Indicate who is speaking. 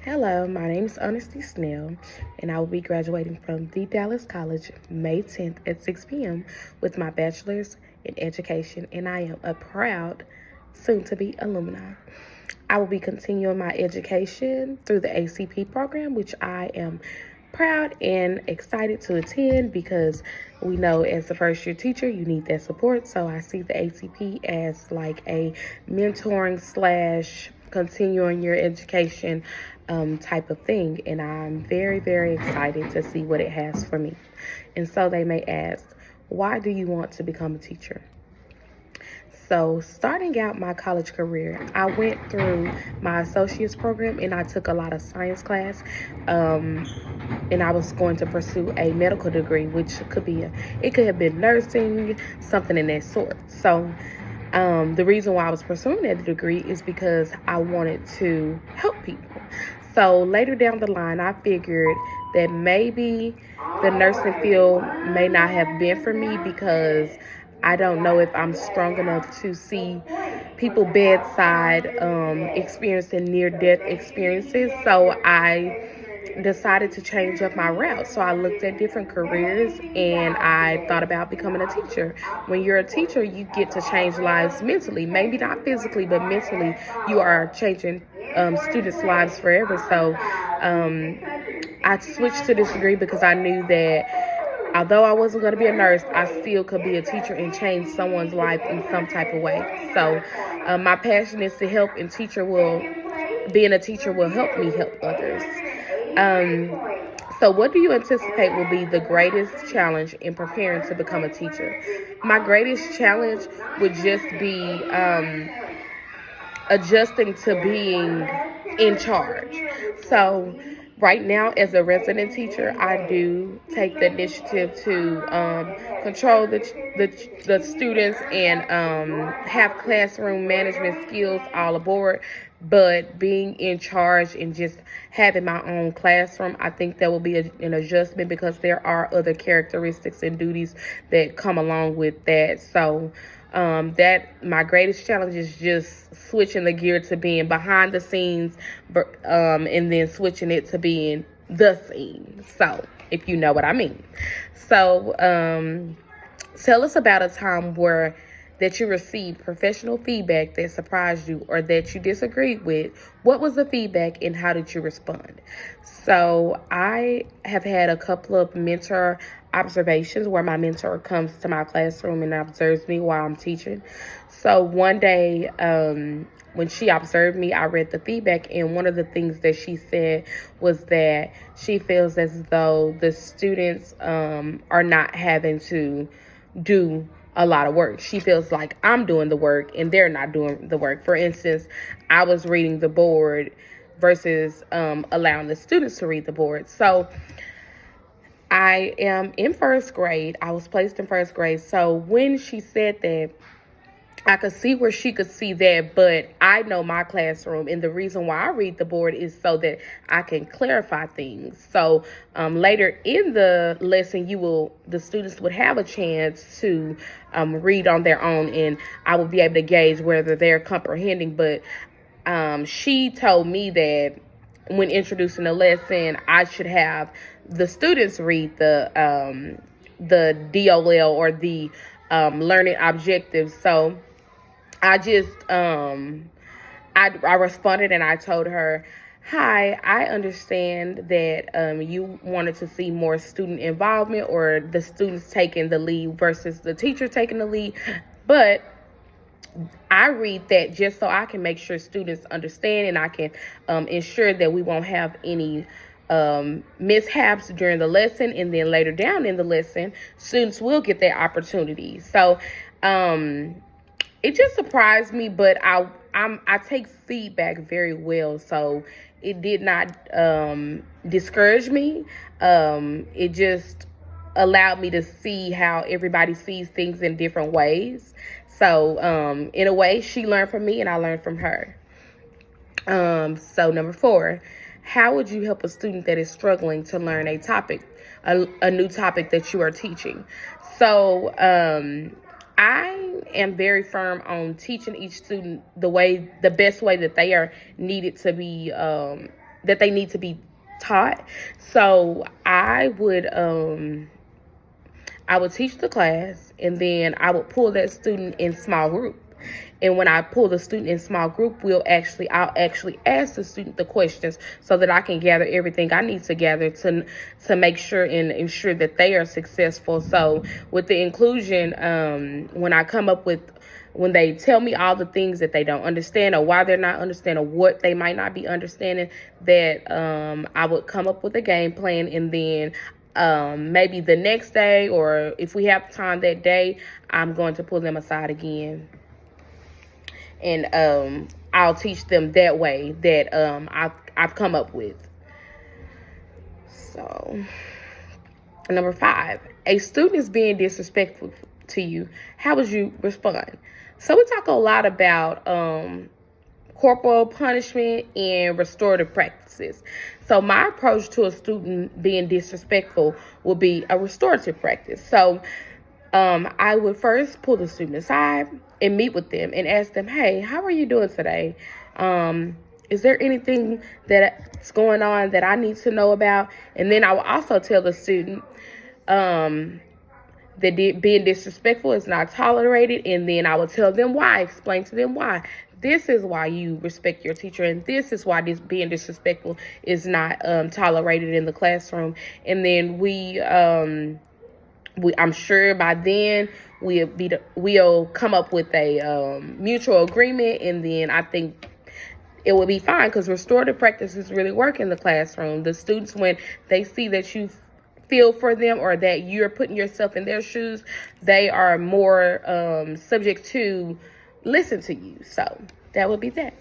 Speaker 1: Hello, my name is Honesty Snell, and I will be graduating from the Dallas College May 10th at 6 p.m. with my bachelor's in education, and I am a proud soon-to-be alumni. I will be continuing my education through the ACP program, which I am proud and excited to attend because we know as a first year teacher you need that support. So I see the ACP as like a mentoring slash continuing your education type of thing, and I'm very, very excited to see what it has for me. And so they may ask, why do you want to become a teacher? So, starting out my college career, I went through my associate's program and I took a lot of science class. And I was going to pursue a medical degree, which it could have been nursing, something in that sort. So, the reason why I was pursuing that degree is because I wanted to help people. So later down the line, I figured that maybe the nursing field may not have been for me because I don't know if I'm strong enough to see people bedside experiencing near-death experiences. So I decided to change up my route. So I looked at different careers and I thought about becoming a teacher. When you're a teacher, you get to change lives mentally. Maybe not physically, but mentally, you are changing students' lives forever. So I switched to this degree because I knew that although I wasn't going to be a nurse, I still could be a teacher and change someone's life in some type of way. So my passion is to help, and being a teacher will help me help others. So what do you anticipate will be the greatest challenge in preparing to become a teacher? My greatest challenge would just be adjusting to being in charge. So right now, as a resident teacher, I do take the initiative to control the students and have classroom management skills all aboard. But being in charge and just having my own classroom, I think that will be an adjustment because there are other characteristics and duties that come along with that. So that my greatest challenge is just switching the gear to being behind the scenes, and then switching it to being the scene. So, if you know what I mean. So, tell us about a time where that you received professional feedback that surprised you or that you disagreed with. What was the feedback and how did you respond? So I have had a couple of mentor observations where my mentor comes to my classroom and observes me while I'm teaching. So one day, when she observed me, I read the feedback, and one of the things that she said was that she feels as though the students are not having to do a lot of work. She feels like I'm doing the work and they're not doing the work. For instance, I was reading the board versus allowing the students to read the board. So I am in first grade. I was placed in first grade. So when she said that, I could see where she could see that, but I know my classroom, and the reason why I read the board is so that I can clarify things. So later in the lesson, the students would have a chance to read on their own, and I will be able to gauge whether they're comprehending. But she told me that when introducing the lesson, I should have the students read the DOL or the learning objectives. So I just I responded and I told her, "Hi, I understand that you wanted to see more student involvement or the students taking the lead versus the teacher taking the lead, but I read that just so I can make sure students understand and I can ensure that we won't have any mishaps during the lesson, and then later down in the lesson, students will get that opportunity." So it just surprised me, but I take feedback very well, so it did not discourage me. It just allowed me to see how everybody sees things in different ways. So in a way, she learned from me and I learned from her. So number 4, how would you help a student that is struggling to learn a new topic that you are teaching? So I am very firm on teaching each student the best way that they are needed to be that they need to be taught. So I would teach the class, and then I would pull that student in small group. And when I pull the student in small group, I'll actually ask the student the questions so that I can gather everything I need to gather to make sure and ensure that they are successful. So with the inclusion, when they tell me all the things that they don't understand, or why they're not understanding, or what they might not be understanding, that I would come up with a game plan, and then maybe the next day, or if we have time that day, I'm going to pull them aside again. And I'll teach them that way that I've come up with. So, number 5, a student is being disrespectful to you. How would you respond? So we talk a lot about corporal punishment and restorative practices. So my approach to a student being disrespectful will be a restorative practice. So I would first pull the student aside and meet with them and ask them, hey, how are you doing today? Is there anything that's going on that I need to know about? And then I will also tell the student that being disrespectful is not tolerated, and then I will tell them why, explain to them why. This is why you respect your teacher, and this is why being disrespectful is not tolerated in the classroom. And then I'm sure by then we'll come up with a mutual agreement, and then I think it will be fine, because restorative practices really work in the classroom. The students, when they see that you feel for them, or that you're putting yourself in their shoes, they are more subject to listen to you. So that would be that.